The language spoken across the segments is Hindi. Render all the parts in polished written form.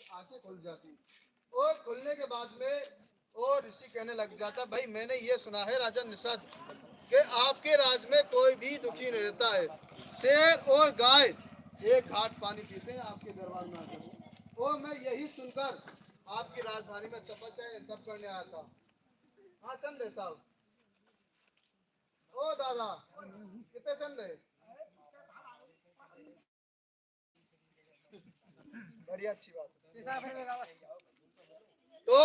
आंखें खुल जाती। और खुलने के बाद में और ऋषि कहने लग जाता, भाई मैंने ये सुना है राजा निषाद कि आपके राज में कोई भी दुखी नहीं रहता है। शेर और गाय एक घाट पानी पीते हैं आपके दरबार में आकर। और मैं यही सुनकर आपकी राजधानी में तपस्या तप करने आया था। हाँ चल रहे साहब। ओ दादा कितने चल रहे? बढ़िया, अच्छी बात। तो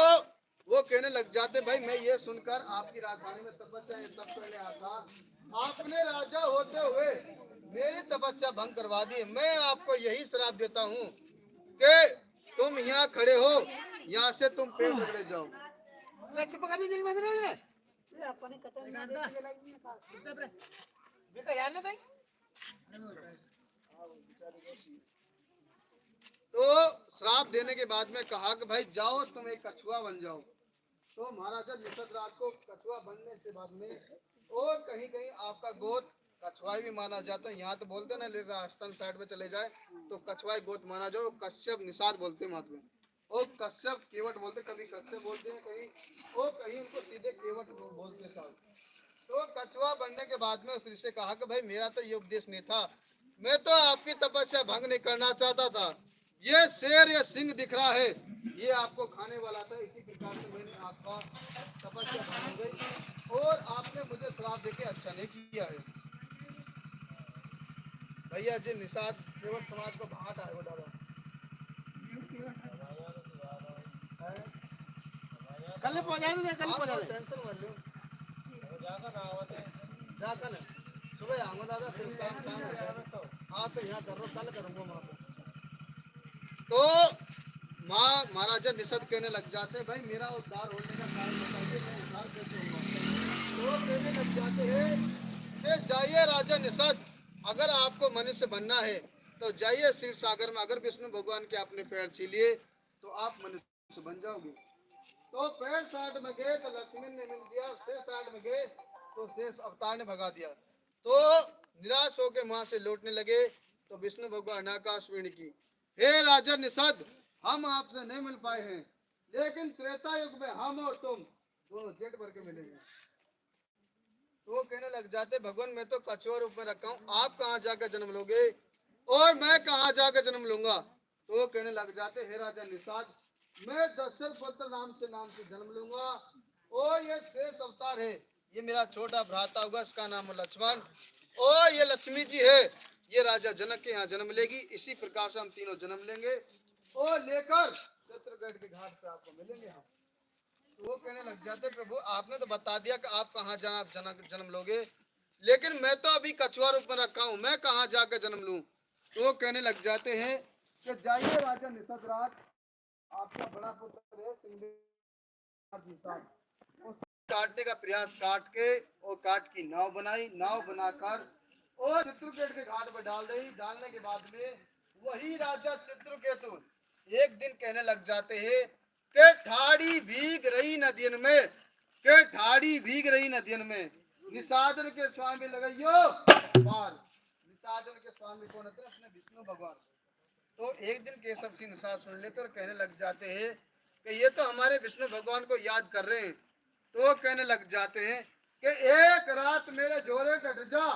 वो कहने लग जाते, भाई मैं ये सुनकर आपकी राजधानी में तपस्या तप करने आया था। आपने राजा होते हुए मेरी तपस्या भंग करवा दी। मैं आपको यही श्राप देता हूँ कि तुम यहाँ खड़े हो, यहाँ से तुम पेड़ रगड़े जाओ। तो श्राप देने के बाद में कहा कि भाई जाओ तुम एक कछुआ बन जाओ। तो महाराजा निषद राज को कछुआ बनने से बाद में और कहीं कहीं आपका गोत कछुआ भी माना जाता है। यहाँ तो बोलते ना राजस्थान साइड में चले जाए तो कछुआ गोत माना जाओ। कश्यप निषाद बोलते हैं महात्मा, और कश्यप केवट बोलते, कभी कश्यप बोलते हैं कहीं, और कहीं उनको सीधे केवट बोलते साहब। तो कछुआ बनने के बाद में उस ऋषि से कहा कि भाई मेरा तो ये उपदेश नहीं था, मैं तो आपकी तपस्या भंग नहीं करना चाहता था। ये शेर या सिंह दिख रहा है, ये आपको खाने वाला था। इसी प्रकार से मैंने आपका तपस्या भंग हो गई और आपने मुझे श्राप देके अच्छा नहीं किया है। भैया जी निषाद केवल समाज को बाहर आए हो दादा। कल पहुंचा दे, कल पहुंचा दे, टेंशन मत लो। जाकर ना सुबह आऊंगा दादा, फिर काम काम है। हाँ तो यहाँ कर रहा हूँ, कल करूँगा वहाँ पे। तो माँ महाराजा निषद कहने लग जाते, भाई मेरा उद्धार होने का कारण बताइए, मैं उद्धार कैसे होगा। तो कहने लग जाते हैं कि जाइए राजा निषद, अगर आपको मनुष्य बनना है तो जाइए क्षीर सागर में। अगर विष्णु भगवान के आपने पैर छीलिए तो आप मनुष्य बन जाओगे। तो पैर साइड में गए तो लक्ष्मण ने मिल दिया, शेष साइड में गए तो शेष अवतार ने भगा दिया। तो निराश होकर वहां से लौटने लगे तो विष्णु भगवान आकाशवाणी की, हे राजा निषद, हम आपसे नहीं मिल पाए हैं, लेकिन त्रेता युग में हम और तुम दोनों जेठ भर के मिलेंगे। तो वो कहने लग जाते, भगवान मैं तो कछुआ रूप में रखा हूँ, आप कहाँ जाकर जन्म लोगे और मैं कहाँ जाकर जन्म लूंगा। तो वो कहने लग जाते, हे राजा निषाद, मैं दशरथ पुत्र नाम से जन्म लूंगा। और ये शेष अवतार है, ये मेरा छोटा भ्राता होगा, इसका नाम है लक्ष्मण। और ये लक्ष्मी जी है, ये राजा जनक के यहाँ जन्म लेगी। इसी प्रकार से हम तीनों जन्म लेंगे और लेकर चित्रगढ़ के घाट पे आपको मिलेंगे हम। तो वो कहने लग जाते, प्रभु आपने तो बता दिया कि आप कहाँ जन्म लोगे, लेकिन मैं तो अभी कछुआ रूप में रखा हूँ, मैं कहाँ जाकर जन्म लूं। तो वो कहने लग जाते हैं कि जाइए राजा निषद राज, आपका बड़ा पुत्र है सिंह, काटने का प्रयास काट के और काट की नाव बनाई, नाव बनाकर और चित्रकूट के घाट पर डाल दी। डालने के बाद में वही राजा चित्रकेतु एक दिन कहने लग जाते हैं कि ठाड़ी भीग रही नदियन में, के ठाड़ी भीग रही नदियन में निषादन के स्वामी लगाइयो पार। निषादन के स्वामी कौन होते हैं? अपने विष्णु भगवान। तो एक दिन केशव सिंह निषाद सुन लेते और कहने लग जाते हैं कि ये तो हमारे विष्णु भगवान को याद कर रहे हैं। तो वो कहने लग जाते हैं कि एक रात मेरे झोरे डट जा,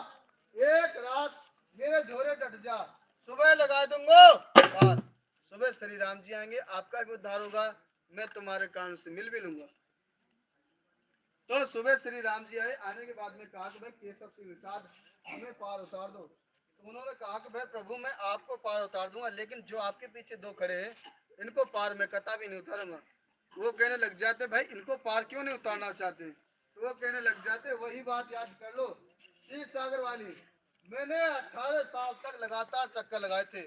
एक रात मेरे झोरे डट जा, सुबह लगा दूंगा पार। सुबह श्री राम जी आएंगे, आपका भी उद्धार होगा, मैं तुम्हारे कारण से मिल भी लूंगा। तो सुबह श्री राम जी आए, आने के बाद में कहा कि भाई केशव सिंह निषाद हमें पार उतार दो। तो उन्होंने कहा कि भाई प्रभु मैं आपको पार उतार दूंगा, लेकिन जो आपके पीछे दो खड़े हैं इनको पार मैं कता भी नहीं उतारूंगा। वो कहने लग जाते, भाई इनको पार क्यों नहीं उतारना चाहते। तो वो कहने लग जाते, वही बात याद कर लो क्षीर सागर वाली, मैंने 18 साल तक लगातार चक्कर लगाए थे,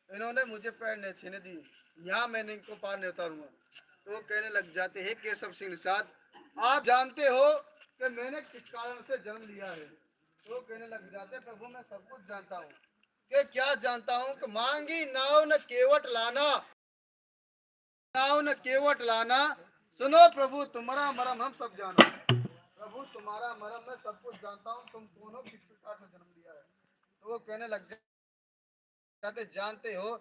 इन्होंने मुझे पैर नहीं छीने दी, यहाँ मैंने इनको पार नहीं उतारूंगा। तो वो कहने लग जाते हैं केशव सिंह निषाद, आप जानते हो कि मैंने किस कारण से जन्म लिया है। तो कहने लग जाते, प्रभु मैं सब कुछ जानता हूँ। कि क्या जानता हूँ कि मांगी नाव न केवट लाना, नाव न केवट लाना, सुनो प्रभु तुम्हारा मरम हम सब जानो। प्रभु तुम्हारा मरम मैं सब कुछ जानता हूँ, तुम दोनों किस प्रकार से जन्म लिया है। तो वो कहने लग जाते, जानते हो